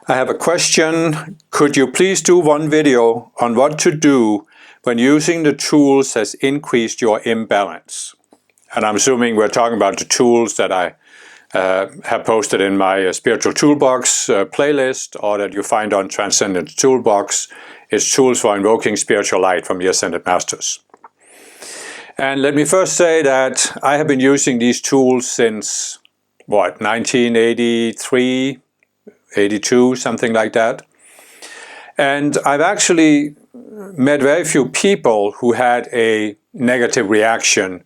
I have a question. Could you please do one video on what to do when using the tools has increased your imbalance? And I'm assuming we're talking about the tools that I have posted in my Spiritual Toolbox playlist, or that you find on Transcendent Toolbox. It's tools for invoking spiritual light from the Ascended Masters. And let me first say that I have been using these tools since, 1983, 82, something like that. And I've actually met very few people who had a negative reaction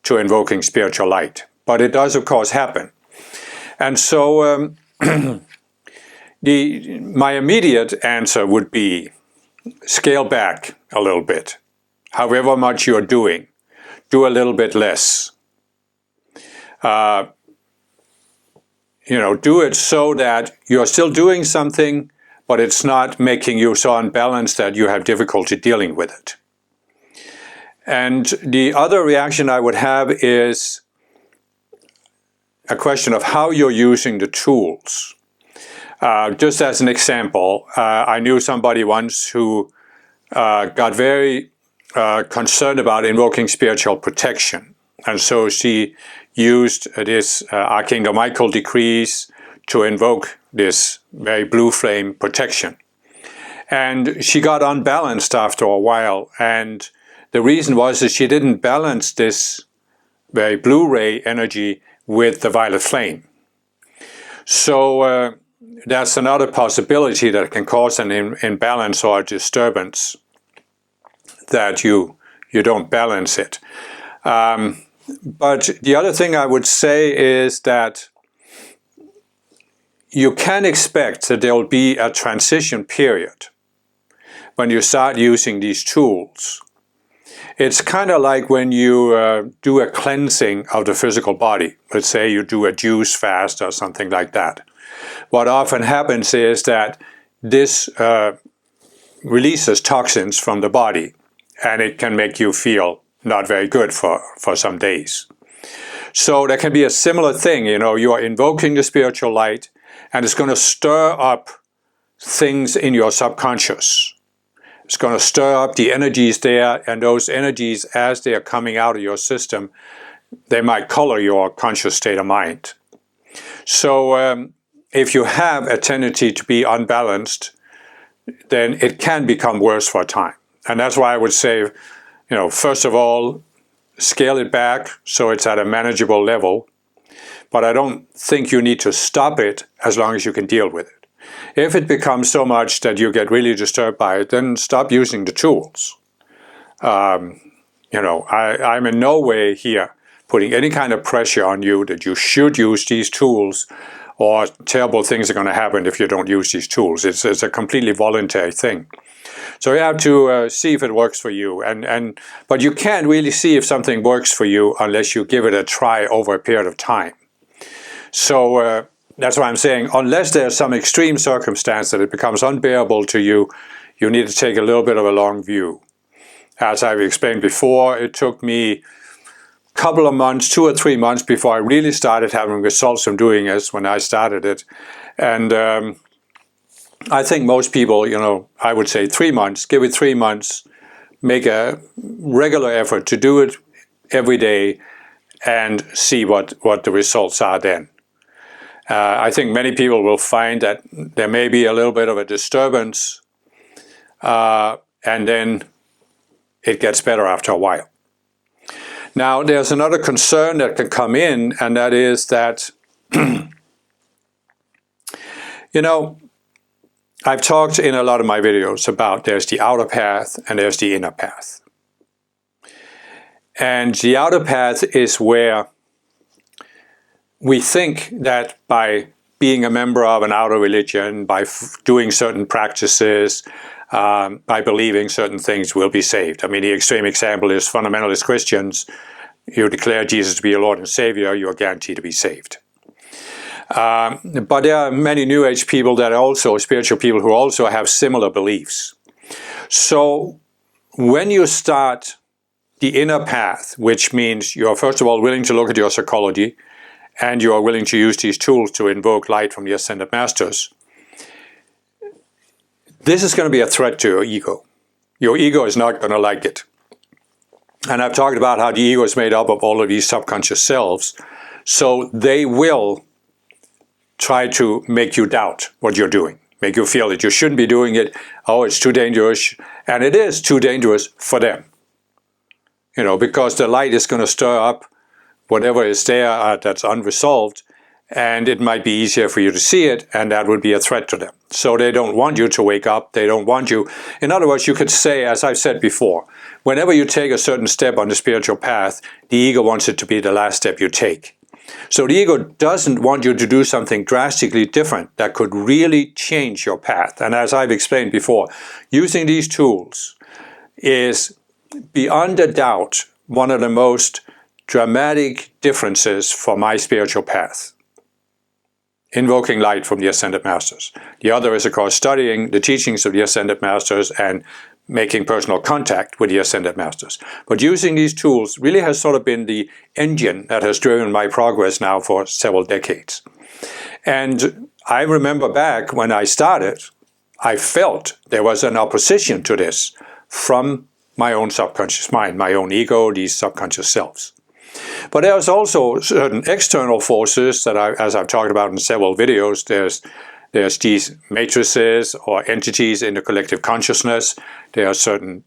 to invoking spiritual light. But it does, of course, happen. And so my immediate answer would be scale back a little bit. However much you're doing, do a little bit less. Do it so that you're still doing something, but it's not making you so unbalanced that you have difficulty dealing with it. And the other reaction I would have is a question of how you're using the tools. Just as an example, I knew somebody once who got very concerned about invoking spiritual protection. And so she used this Archangel Michael decrees to invoke this very blue flame protection. And she got unbalanced after a while. And the reason was that she didn't balance this very blue ray energy with the violet flame. So that's another possibility that can cause an imbalance or a disturbance, that you don't balance it. But the other thing I would say is that you can expect that there will be a transition period when you start using these tools. It's kind of like when you do a cleansing of the physical body. Let's say you do a juice fast or something like that. What often happens is that this releases toxins from the body, and it can make you feel not very good for some days. So there can be a similar thing, you are invoking the spiritual light, and it's going to stir up things in your subconscious. It's going to stir up the energies there, and those energies, as they are coming out of your system, they might color your conscious state of mind. So if you have a tendency to be unbalanced, then it can become worse for a time. And that's why I would say, first of all, scale it back so it's at a manageable level. But I don't think you need to stop it as long as you can deal with it. If it becomes so much that you get really disturbed by it, then stop using the tools. I'm in no way here putting any kind of pressure on you that you should use these tools, or terrible things are going to happen if you don't use these tools. It's a completely voluntary thing. So you have to see if it works for you. But you can't really see if something works for you unless you give it a try over a period of time. So that's why I'm saying, unless there's some extreme circumstance that it becomes unbearable to you, you need to take a little bit of a long view. As I've explained before, it took me a couple of months, 2 or 3 months, before I really started having results from doing this when I started it. And I think most people, I would say 3 months, give it 3 months, make a regular effort to do it every day and see what the results are then. I think many people will find that there may be a little bit of a disturbance, and then it gets better after a while. Now, there's another concern that can come in, and that is that, I've talked in a lot of my videos about there's the outer path and there's the inner path. And the outer path is where we think that by being a member of an outer religion, by doing certain practices, by believing certain things, we'll be saved. I mean, the extreme example is fundamentalist Christians. You declare Jesus to be your Lord and Savior, you're guaranteed to be saved. But there are many New Age people that are also spiritual people who also have similar beliefs. So when you start the inner path, which means you're first of all willing to look at your psychology, and you are willing to use these tools to invoke light from the Ascended Masters, this is going to be a threat to your ego. Your ego is not going to like it. And I've talked about how the ego is made up of all of these subconscious selves. So they will try to make you doubt what you're doing, make you feel that you shouldn't be doing it. Oh, it's too dangerous. And it is too dangerous for them. You know, because the light is going to stir up whatever is there that's unresolved, and it might be easier for you to see it, and that would be a threat to them. So they don't want you to wake up. They don't want you. In other words, you could say, as I've said before, whenever you take a certain step on the spiritual path, the ego wants it to be the last step you take. So the ego doesn't want you to do something drastically different that could really change your path. And as I've explained before, using these tools is beyond a doubt one of the most dramatic differences for my spiritual path. Invoking light from the Ascended Masters. The other is, of course, studying the teachings of the Ascended Masters and making personal contact with the Ascended Masters. But using these tools really has sort of been the engine that has driven my progress now for several decades. And I remember back when I started, I felt there was an opposition to this from my own subconscious mind, my own ego, these subconscious selves. But there's also certain external forces that, as I've talked about in several videos, there's these matrices or entities in the collective consciousness. There are certain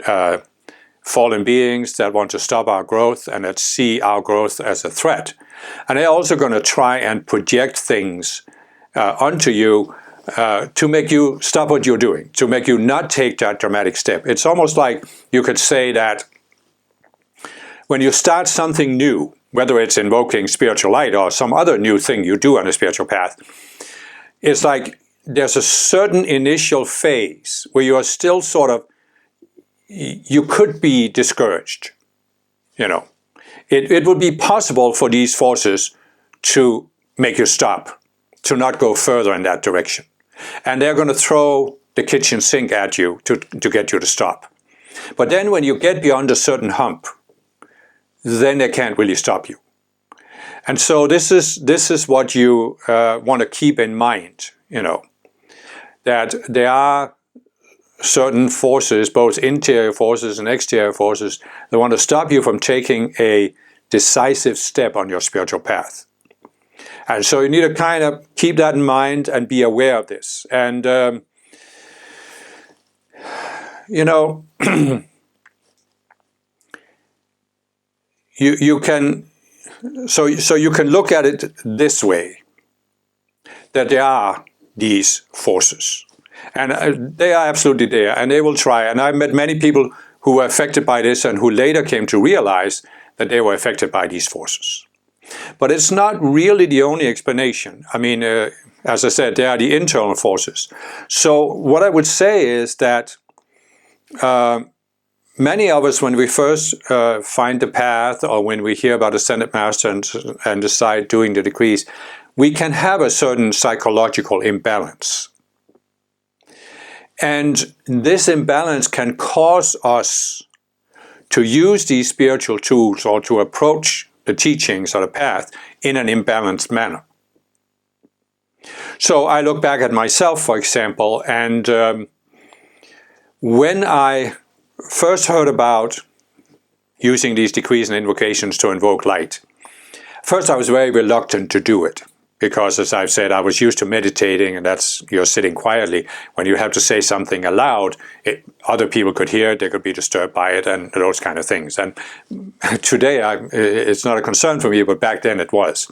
fallen beings that want to stop our growth and that see our growth as a threat. And they're also going to try and project things onto you to make you stop what you're doing, to make you not take that dramatic step. It's almost like you could say that when you start something new, whether it's invoking spiritual light or some other new thing you do on a spiritual path, it's like there's a certain initial phase where you are still sort of, you could be discouraged. You know, it would be possible for these forces to make you stop, to not go further in that direction. And they're going to throw the kitchen sink at you to get you to stop. But then when you get beyond a certain hump, then they can't really stop you. And so this is what you want to keep in mind, you know, that there are certain forces, both interior forces and exterior forces, that want to stop you from taking a decisive step on your spiritual path. And so you need to kind of keep that in mind and be aware of this. And, you know, you can, so you can look at it this way, that there are these forces. And they are absolutely there, and they will try. And I've met many people who were affected by this and who later came to realize that they were affected by these forces. But it's not really the only explanation. I mean, as I said, there are the internal forces. So what I would say is that many of us, when we first find the path, or when we hear about Ascended Master and decide doing the decrees, we can have a certain psychological imbalance. And this imbalance can cause us to use these spiritual tools or to approach the teachings or the path in an imbalanced manner. So I look back at myself, for example, and when I first heard about using these decrees and invocations to invoke light, first I was very reluctant to do it. Because, as I've said, I was used to meditating, and that's, you're sitting quietly. When you have to say something aloud, other people could hear it, they could be disturbed by it, and those kind of things. And today, it's not a concern for me, but back then it was.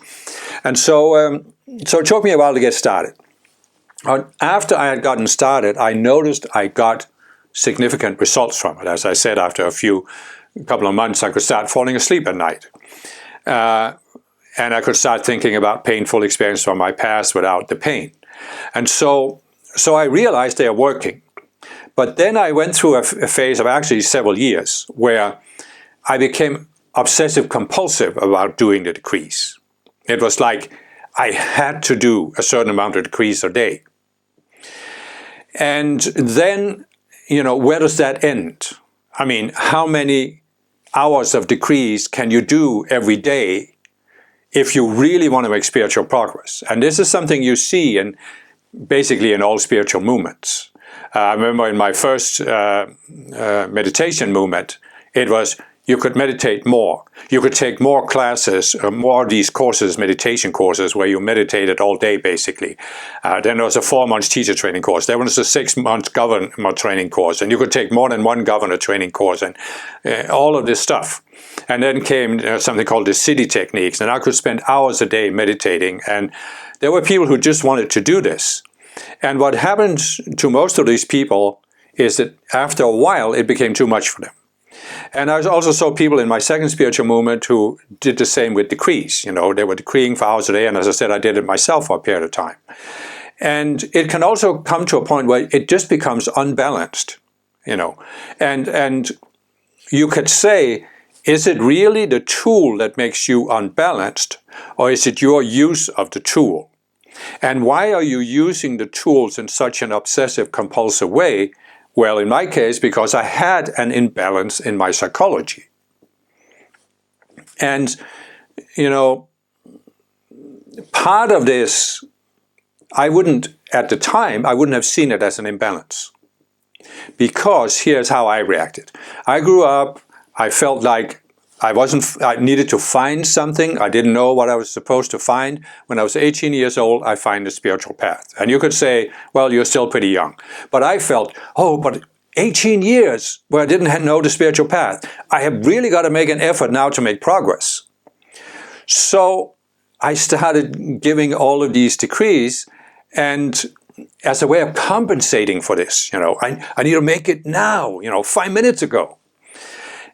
And so it took me a while to get started. After I had gotten started, I noticed I got significant results from it. As I said, after a couple of months, I could start falling asleep at night. And I could start thinking about painful experiences from my past without the pain. And so I realized they are working. But then I went through a phase of actually several years where I became obsessive compulsive about doing the decrees. It was like I had to do a certain amount of decrees a day. And then, you know, where does that end? I mean, how many hours of decrees can you do every day if you really want to make spiritual progress? And this is something you see basically in all spiritual movements. I remember in my first meditation movement, it was you could meditate more. You could take more classes, more of these courses, meditation courses, where you meditated all day, basically. Then there was a 4-month teacher training course. There was a 6-month governor training course, and you could take more than one governor training course, and all of this stuff. And then came something called the city techniques, and I could spend hours a day meditating. And there were people who just wanted to do this. And what happens to most of these people is that after a while, it became too much for them. And I also saw people in my second spiritual movement who did the same with decrees. You know, they were decreeing for hours a day, and as I said, I did it myself for a period of time. And it can also come to a point where it just becomes unbalanced, you know. And you could say, is it really the tool that makes you unbalanced, or is it your use of the tool? And why are you using the tools in such an obsessive compulsive way? Well, in my case, because I had an imbalance in my psychology. And, you know, part of this, at the time, I wouldn't have seen it as an imbalance. Because here's how I reacted. I grew up, I felt like I needed to find something. I didn't know what I was supposed to find. When I was 18 years old, I find the spiritual path. And you could say, well, you're still pretty young. But I felt, but 18 years where I didn't know the spiritual path. I have really got to make an effort now to make progress. So I started giving all of these decrees, and as a way of compensating for this, you know, I need to make it now, you know, 5 minutes ago.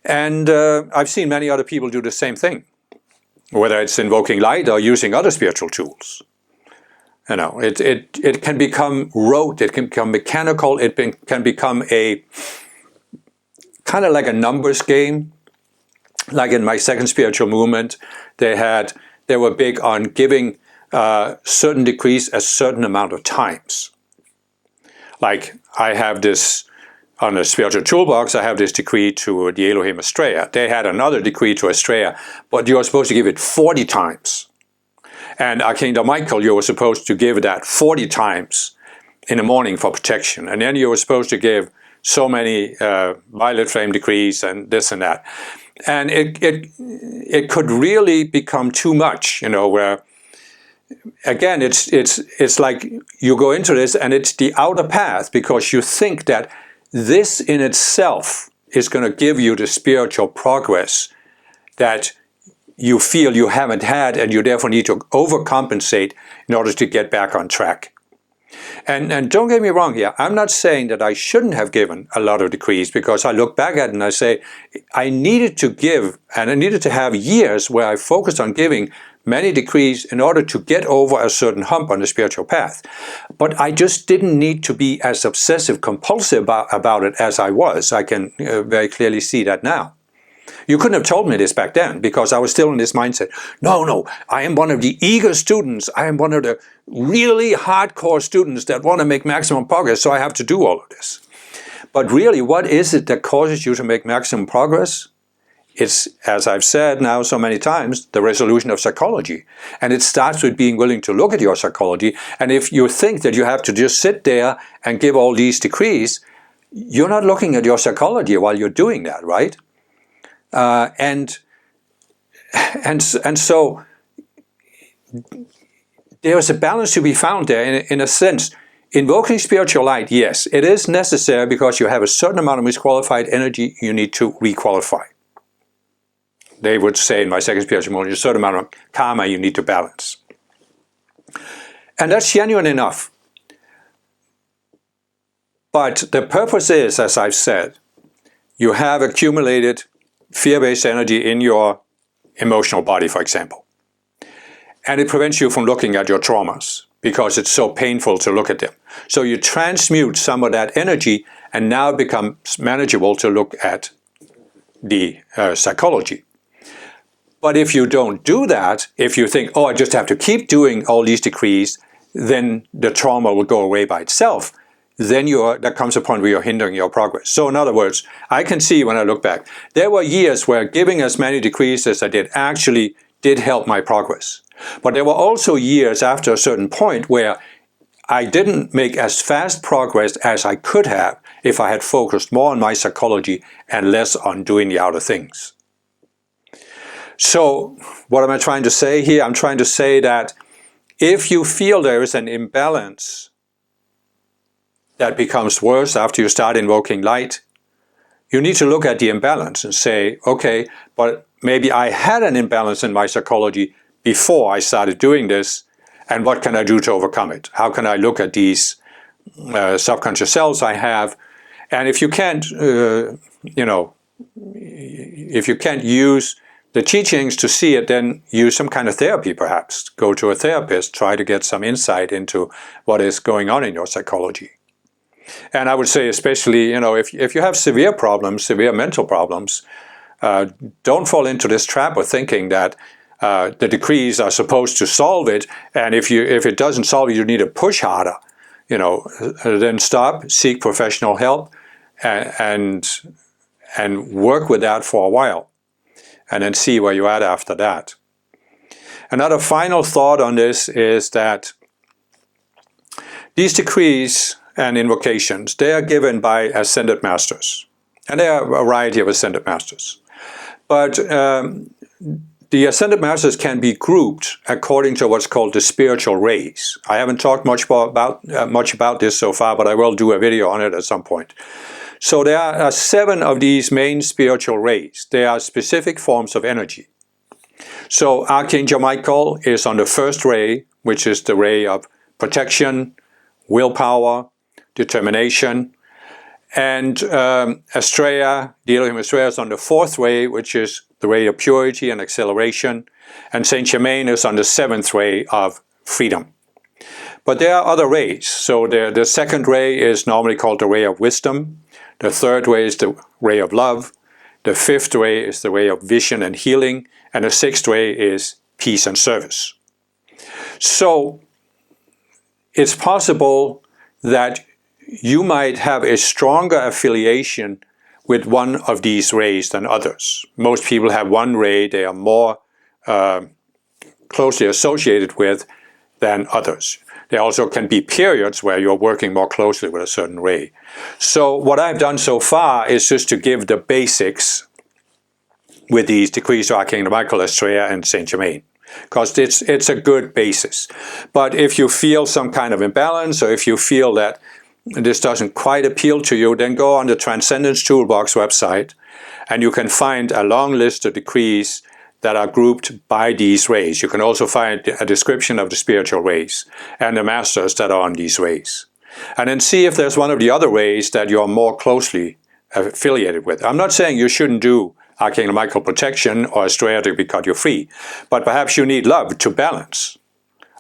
And I've seen many other people do the same thing, whether it's invoking light or using other spiritual tools. You know, it can become rote, it can become mechanical, can become a kind of like a numbers game. Like in my second spiritual movement, they were big on giving certain decrees a certain amount of times. Like I have this. On the spiritual toolbox, I have this decree to the Elohim Astrea. They had another decree to Astrea, but you were supposed to give it 40 times. And Archangel Michael, you were supposed to give that 40 times in the morning for protection. And then you were supposed to give so many violet flame decrees and this and that. And it could really become too much, you know, where, again, it's like you go into this and it's the outer path because you think that this in itself is going to give you the spiritual progress that you feel you haven't had, and you therefore need to overcompensate in order to get back on track. And don't get me wrong here, I'm not saying that I shouldn't have given a lot of decrees, because I look back at it and I say, I needed to give, and I needed to have years where I focused on giving many decrees in order to get over a certain hump on the spiritual path. But I just didn't need to be as obsessive compulsive about it as I was. I can very clearly see that now. You couldn't have told me this back then, because I was still in this mindset. No, I am one of the eager students. I am one of the really hardcore students that want to make maximum progress, so I have to do all of this. But really, what is it that causes you to make maximum progress? It's, as I've said now so many times, the resolution of psychology. And it starts with being willing to look at your psychology. And if you think that you have to just sit there and give all these decrees, you're not looking at your psychology while you're doing that, right? And so there's a balance to be found there in a sense. Invoking spiritual light, yes, it is necessary because you have a certain amount of misqualified energy you need to requalify. They would say in my second spiritual movement, a certain amount of karma you need to balance. And that's genuine enough. But the purpose is, as I've said, you have accumulated fear-based energy in your emotional body, for example. And it prevents you from looking at your traumas because it's so painful to look at them. So you transmute some of that energy, and now it becomes manageable to look at the psychology. But if you don't do that, if you think, I just have to keep doing all these decrees, then the trauma will go away by itself. Then there comes a point where you're hindering your progress. So in other words, I can see when I look back, there were years where giving as many decrees as I did actually did help my progress. But there were also years after a certain point where I didn't make as fast progress as I could have if I had focused more on my psychology and less on doing the outer things. So what am I trying to say here? I'm trying to say that if you feel there is an imbalance that becomes worse after you start invoking light, you need to look at the imbalance and say, okay, but maybe I had an imbalance in my psychology before I started doing this, and what can I do to overcome it? How can I look at these subconscious selves I have? And if you can't, if you can't use the teachings to see it, then use some kind of therapy perhaps. Go to a therapist, try to get some insight into what is going on in your psychology. And I would say especially, if you have severe problems, severe mental problems, don't fall into this trap of thinking that the decrees are supposed to solve it, and if it doesn't solve it, you need to push harder. Then stop, seek professional help, and work with that for a while, and then see where you're at after that. Another final thought on this is that these decrees and invocations, they are given by ascended masters. And there are a variety of ascended masters. But the ascended masters can be grouped according to what's called the spiritual rays. I haven't talked much about this so far, but I will do a video on it at some point. So there are 7 of these main spiritual rays. They are specific forms of energy. So Archangel Michael is on the first ray, which is the ray of protection, willpower, determination. And Estrella, the Elohim Estrella, is on the 4th ray, which is the ray of purity and acceleration. And Saint Germain is on the 7th ray of freedom. But there are other rays. So the 2nd ray is normally called the ray of wisdom. The 3rd ray is the ray of love. The 5th ray is the ray of vision and healing. And the 6th ray is peace and service. So it's possible that you might have a stronger affiliation with one of these rays than others. Most people have one ray they are more closely associated with than others. There also can be periods where you're working more closely with a certain ray. So what I've done so far is just to give the basics with these decrees to Archangel Michael, Estrella, and Saint Germain, because it's a good basis. But if you feel some kind of imbalance, or if you feel that this doesn't quite appeal to you, then go on the Transcendence Toolbox website, and you can find a long list of decrees that are grouped by these rays. You can also find a description of the spiritual rays and the masters that are on these rays. And then see if there's one of the other rays that you're more closely affiliated with. I'm not saying you shouldn't do Archangel Michael protection or Estrella to cut you free, but perhaps you need love to balance,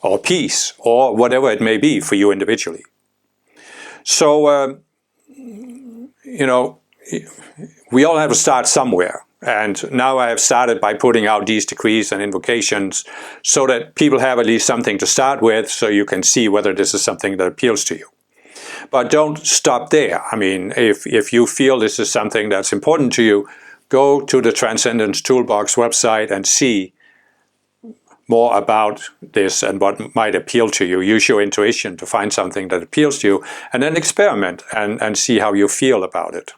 or peace, or whatever it may be for you individually. So, we all have to start somewhere. And now I have started by putting out these decrees and invocations so that people have at least something to start with, so you can see whether this is something that appeals to you. But don't stop there. I mean, if you feel this is something that's important to you, go to the Transcendence Toolbox website and see more about this and what might appeal to you. Use your intuition to find something that appeals to you, and then experiment and see how you feel about it.